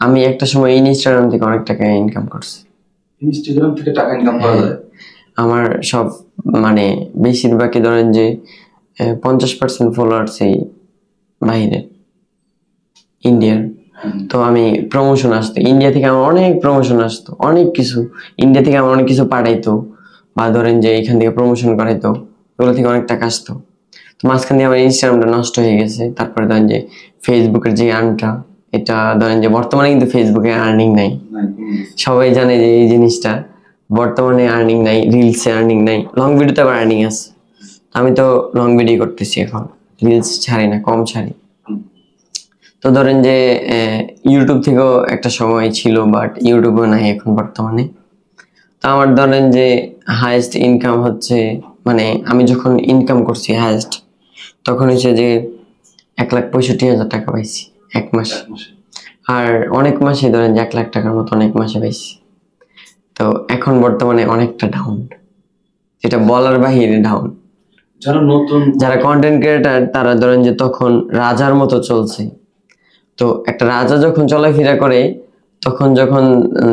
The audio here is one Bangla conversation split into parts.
আমি একটা সময় ইনস্টাগ্রাম থেকে অনেক টাকা ইনকাম করছি। ইনস্টাগ্রাম থেকে টাকা ইনকাম করা যায়? আমার সব মানে বেশিরভাগই ধরেন যে 50% ফলোয়ার্স এই বাইরে, ইন্ডিয়ার। তো আমি প্রমোশন আসতো ইন্ডিয়া থেকে, আমার অনেক প্রমোশন আসতো, অনেক কিছু ইন্ডিয়া থেকে আমার অনেক কিছু পাঠাইতো, বা ধরেন যে এখান থেকে প্রমোশন করাইতো, ওগুলো থেকে অনেক টাকা আসতো। তো মাঝখান দিয়ে আমার ইনস্টাগ্রামটা নষ্ট হয়ে গেছে। তারপরে ধরেন যে ফেসবুকের যে আর্নটা, এটা ধরেন যে বর্তমানে কিন্তু ফেসবুকে আর্নিং নাই, সবাই জানে যে এই জিনিসটা বর্তমানে আর্নিং নাই, রিলসে আর্নিং নাই, লং ভিডিওতে আবার আর্নিং আছে। আমি তো লং ভিডিও করতেছি এখন, রিলস ছাড়ি না, কম ছাড়ি। তো ধরেন যে ইউটিউব থেকেও একটা সময় ছিল, বাট ইউটিউবও নাই এখন বর্তমানে। তো আমার ধরেন যে হাইয়েস্ট ইনকাম হচ্ছে, মানে আমি যখন ইনকাম করছি হাইয়েস্ট, তখন হচ্ছে যে 1,65,000 টাকা পাইছি এক মাসে। আর অনেক মাসে ধরেন যে 1,00,000 টাকার মতো অনেক মাসে পাইছি। তো এখন বর্তমানে অনেকটা ডাউন, যেটা বলার বাহিরে ডাউন। যারা কন্টেন্ট ক্রিয়েটার তারা ধরেন যে তখন রাজার মতো চলছে। তো একটা রাজা যখন চলাফেরা করে, তখন যখন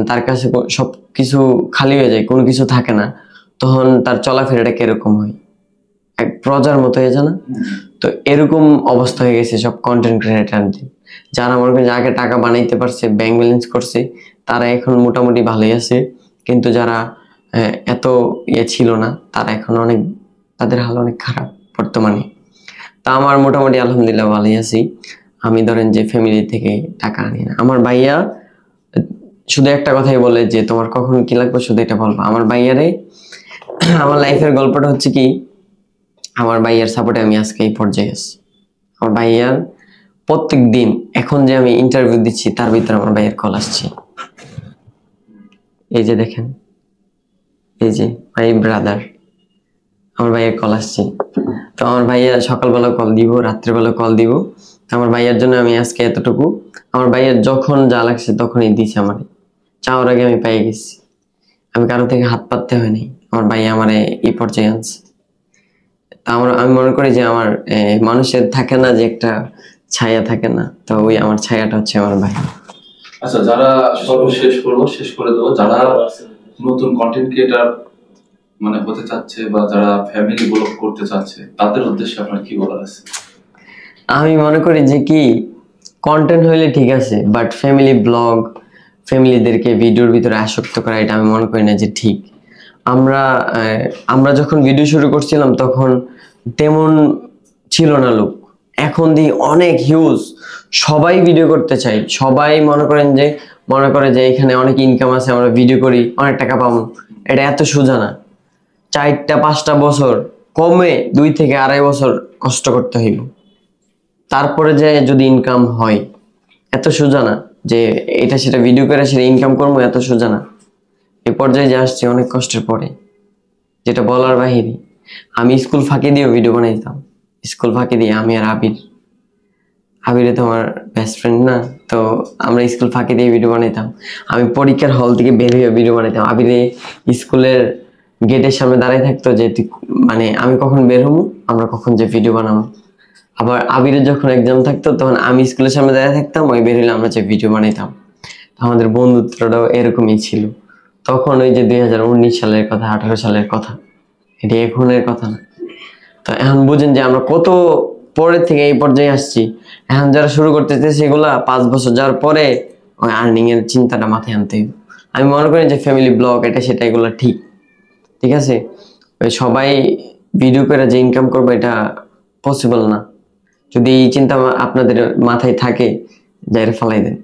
তার কাছে সবকিছু খালি হয়ে যায়, কোনো কিছু থাকে না, তখন তার চলাফেরাটা কিরকম হয়, এক প্রজার মতো হয়ে যায় না? তো এরকম অবস্থা হয়ে গেছে সব কন্টেন্ট ক্রিয়েটারদের। যারা মনে করেন আগে টাকা বানাইতে পারছে, ব্যাংক ব্যালেন্স করছে, তারা এখন মোটামুটি ভালোই আছে। কিন্তু যারা এত ছিল না, তারা এখন অনেক, তাদের হাল অনেক খারাপ বর্তমানে। তা আমার মোটামুটি আলহামদুলিল্লাহ ভালোই আছি। আমি ধরেন যে ফ্যামিলি থেকে টাকা আনি না। আমার ভাইয়া শুধু একটা কথাই বলে যে তোমার কখন কি লাগবে শুধু এটা বলবো। আমার ভাইয়ারে, আমার লাইফের গল্পটা হচ্ছে কি, আমার ভাইয়ার সাপোর্টে আমি আজকে এই পর্যায়ে আছি। আমার ভাইয়ার প্রত্যেক দিন, এখন যে আমি ইন্টারভিউ দিচ্ছি তার ভিতরে আমার ভাইয়ের কল আসছে। এই যে দেখেন, এই যে মাই ব্রাদার, আমার ভাইয়ের কল আসছে। তো আমার ভাইয়া সকালবেলা কল দিব, রাত্রেবেলা কল দিব। আমার ভাইয়ার জন্য আমি আজকে এতটুকু, আমার ভাইয়ার যখন যা লাগছে তখনই দিছে আমার, চাওয়ার আগে আমি পেয়ে গেছি। আমি কারো থেকে হাত পাততে হয়নি, আমার ভাইয়া আমার এই পর্যায়ে আনছে। আমি মনে করি যে আমার মানুষের থাকে না যে একটা ছায়া থাকে না, তো ওই আমার ছায়াটা হচ্ছে আমার ভাই। আচ্ছা, যারা শেষ করে দেবো, যারা নতুন কন্টেন্ট ক্রিয়েটার মানে হতে চাচ্ছে বা যারা ফ্যামিলি ব্লগ করতে চাচ্ছে, তাদের উদ্দেশ্যে আপনার কি বলার আছে? আমি মনে করি যে কি, কন্টেন্ট হইলে ঠিক আছে, বাট ফ্যামিলি ব্লগ, ফ্যামিলিদেরকে ভিডিওর ভিতরে আসক্ত করা, এটা আমি মনে করি না যে ঠিক। আমরা যখন ভিডিও শুরু করছিলাম তখন তেমন ছিল না লোক, এখন দিয়ে অনেক হিউজ, সবাই ভিডিও করতে চাই, সবাই মনে করে যে এখানে অনেক ইনকাম আছে, আমরা ভিডিও করি অনেক টাকা পাবো। এটা এত সোজা না। 4-5টা বছর, কমে 2 থেকে 2.5 বছর কষ্ট করতে হইব, তারপরে যে যদি ইনকাম হয়। এত সোজা না যে এটা সেটা ভিডিও করে সেটা ইনকাম করবো, এত সোজা না। এ পর্যায়ে যে আসছে অনেক কষ্টের পরে, যেটা বলার বাহিরে। আমি স্কুল ফাঁকি দিয়ে ভিডিও বানাইতাম, স্কুল ফাঁকি দিয়ে, আমি আর আবিরে তো আমার বেস্ট ফ্রেন্ড না, তো আমরা স্কুল ফাঁকি দিয়ে ভিডিও বানাইতাম। আমি পরীক্ষার হল থেকে বের হয়ে ভিডিও বানাইতাম। আবিরে স্কুলের গেটের সামনে দাঁড়াই থাকতো যে মানে আমি কখন বের হবো, আমরা কখন যে ভিডিও বানাবো। আবার আবিরের যখন এক্সাম থাকতো তখন আমি স্কুলের সামনে দাঁড়িয়ে থাকতাম, ওই বের হলে আমরা যে ভিডিও বানাইতাম। আমাদের বন্ধুত্বটাও এরকমই ছিল। তখন ওই যে 2019 সালের কথা, 18 সালের কথা, এটা এখনের কথা না। তো এখন বুঝেন যে আমরা কত পরের থেকে এই পর্যায়ে আসছি। এখন যারা শুরু করতেছে সেগুলা 5 বছর যাওয়ার পরে ওই আর্নিং এর চিন্তাটা মাথায় আনতে হবে। আমি মনে করি যে ফ্যামিলি ব্লগ এটা সেটা এগুলো ঠিক আছে, ওই সবাই ভিডিও করে যে ইনকাম করবে এটা পসিবল না। যদি এই চিন্তা আপনাদের মাথায় থাকে, যাই ফালাই দেন।